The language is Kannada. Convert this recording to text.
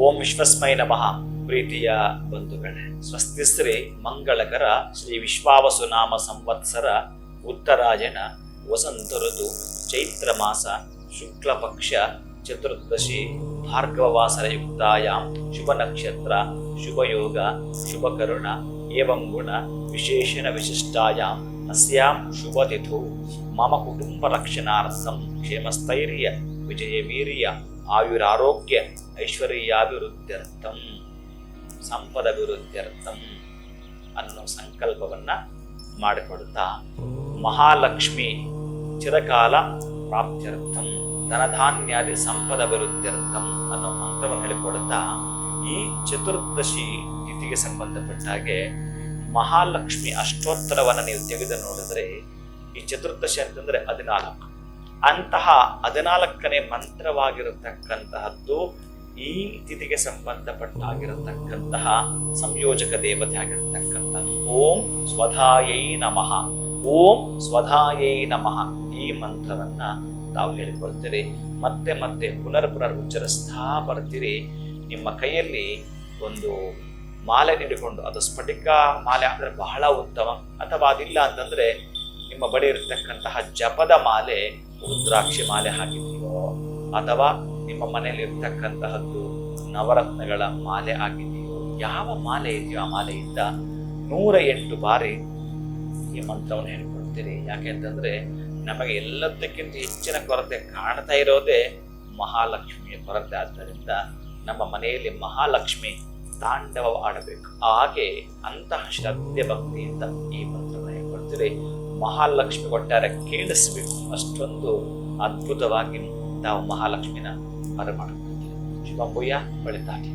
ಓಂ ವಿಶ್ವಸ್ಮೈ ನಮಃ. ಪ್ರೀತಿಯ ಬಂಧುಗಳೇ, ಸ್ವಸ್ತಿ ಶ್ರೀ ಮಂಗಳಕರ ಶ್ರೀ ವಿಶ್ವಾವಸು ನಾಮ ಸಂವತ್ಸರ ಉತ್ತರಾಯಣ ವಸಂತ ಋತು ಚೈತ್ರ ಮಾಸ ಶುಕ್ಲ ಪಕ್ಷ ಚತುರ್ದಶಿ ಭಾರ್ಗವವಾಸರಯುಕ್ತಾಯಾಂ ಶುಭ ನಕ್ಷತ್ರ ಶುಭಯೋಗ ಶುಭಕರುಣ ಏವಂ ಗುಣ ವಿಶೇಷಣ ವಿಶಿಷ್ಟಾಯಾಂ ಅಸ್ಯಾಂ ಶುಭತಿಥು ಮಮ ಕುಟುಂಬ ರಕ್ಷಣಾರ್ಥಂ ಕ್ಷೇಮಸ್ಥೈರ್ಯ ವಿಜಯ ವೀರ್ಯ ಆಯುರಾರೋಗ್ಯ ಐಶ್ವರ್ಯಾಭಿವೃದ್ಧ್ಯರ್ಥಂ ಸಂಪದಭಿವೃದ್ಧ್ಯರ್ಥಂ ಅನ್ನೋ ಸಂಕಲ್ಪವನ್ನ ಮಾಡಿಕೊಡುತ್ತಾ ಮಹಾಲಕ್ಷ್ಮಿ ಚಿರಕಾಲ ಪ್ರಾಪ್ತ್ಯರ್ಥಂ ಧನಧಾನ್ಯಾದಿ ಸಂಪದಭಿವೃದ್ಧ್ಯರ್ಥಂ ಅನ್ನೋ ಮಂತ್ರವನ್ನು ಹೇಳಿಕೊಡುತ್ತಾ ಈ ಚತುರ್ದಶಿ ತಿಥಿಗೆ ಸಂಬಂಧಪಟ್ಟ ಹಾಗೆ ಮಹಾಲಕ್ಷ್ಮಿ ಅಷ್ಟೋತ್ತರವನ್ನು ನೀವು ತೆಗೆದು ನೋಡಿದ್ರೆ ಈ ಚತುರ್ದಶಿ ಅಂತಂದ್ರೆ 14 ಅಂತಹ 14ನೇ ಮಂತ್ರವಾಗಿರತಕ್ಕಂತಹದ್ದು ಈ ತಿಥಿಗೆ ಸಂಬಂಧಪಟ್ಟಾಗಿರತಕ್ಕಂತಹ ಸಂಯೋಜಕ ದೇವತೆ ಆಗಿರತಕ್ಕಂಥದ್ದು ಓಂ ಸ್ವಧಾಯೈ ನಮಃ. ಓಂ ಸ್ವಧಾಯೈ ನಮಃ ಈ ಮಂತ್ರವನ್ನ ತಾವು ಹೇಳಿಕೊಳ್ತೀರಿ. ಮತ್ತೆ ಮತ್ತೆ ಪುನರ್ ಉಚ್ಚರಿಸ್ತಾ ಬರ್ತೀರಿ. ನಿಮ್ಮ ಕೈಯಲ್ಲಿ ಒಂದು ಮಾಲೆ ನೀಡಿಕೊಂಡು, ಅದು ಸ್ಫಟಿಕ ಮಾಲೆ ಆದರೆ ಬಹಳ ಉತ್ತಮ, ಅಥವಾ ಅದಿಲ್ಲ ಅಂತಂದ್ರೆ ನಿಮ್ಮ ಬಳಿ ಇರತಕ್ಕಂತಹ ಜಪದ ಮಾಲೆ, ರುದ್ರಾಕ್ಷಿ ಮಾಲೆ ಹಾಕಿದೆಯೋ, ಅಥವಾ ನಿಮ್ಮ ಮನೆಯಲ್ಲಿ ಇರ್ತಕ್ಕಂತಹದ್ದು ನವರತ್ನಗಳ ಮಾಲೆ ಆಗಿದೆಯೋ, ಯಾವ ಮಾಲೆ ಇದೆಯೋ ಆ ಮಾಲೆಯಿಂದ 108 ಬಾರಿ ಈ ಮಂತ್ರವನ್ನು ಹೇಳಿಕೊಡ್ತೀರಿ. ಯಾಕೆ ಅಂತಂದ್ರೆ ನಮಗೆ ಎಲ್ಲದಕ್ಕಿಂತ ಹೆಚ್ಚಿನ ಕೊರತೆ ಕಾಣ್ತಾ ಇರೋದೇ ಮಹಾಲಕ್ಷ್ಮಿಯ ಕೊರತೆ. ಆದ್ದರಿಂದ ನಮ್ಮ ಮನೆಯಲ್ಲಿ ಮಹಾಲಕ್ಷ್ಮಿ ತಾಂಡವ ಆಡಬೇಕು. ಹಾಗೆ ಅಂತಹ ಶ್ರದ್ಧೆ ಭಕ್ತಿಯಿಂದ ಈ ಮಂತ್ರವನ್ನು ಹೇಳ್ಕೊಡ್ತೀರಿ. ಮಹಾಲಕ್ಷ್ಮಿ ಒಟ್ಟಾರೆ ಕೇಳಿಸ್ಬೇಕು, ಅಷ್ಟೊಂದು ಅದ್ಭುತವಾಗಿ ತಾವು ಮಹಾಲಕ್ಷ್ಮಿನ ಬರಮಾಡ್ಕೊಳ್ತೀರಿ. ಶುಭ ಭೂಯ ಒಳಿತಾಗಿ.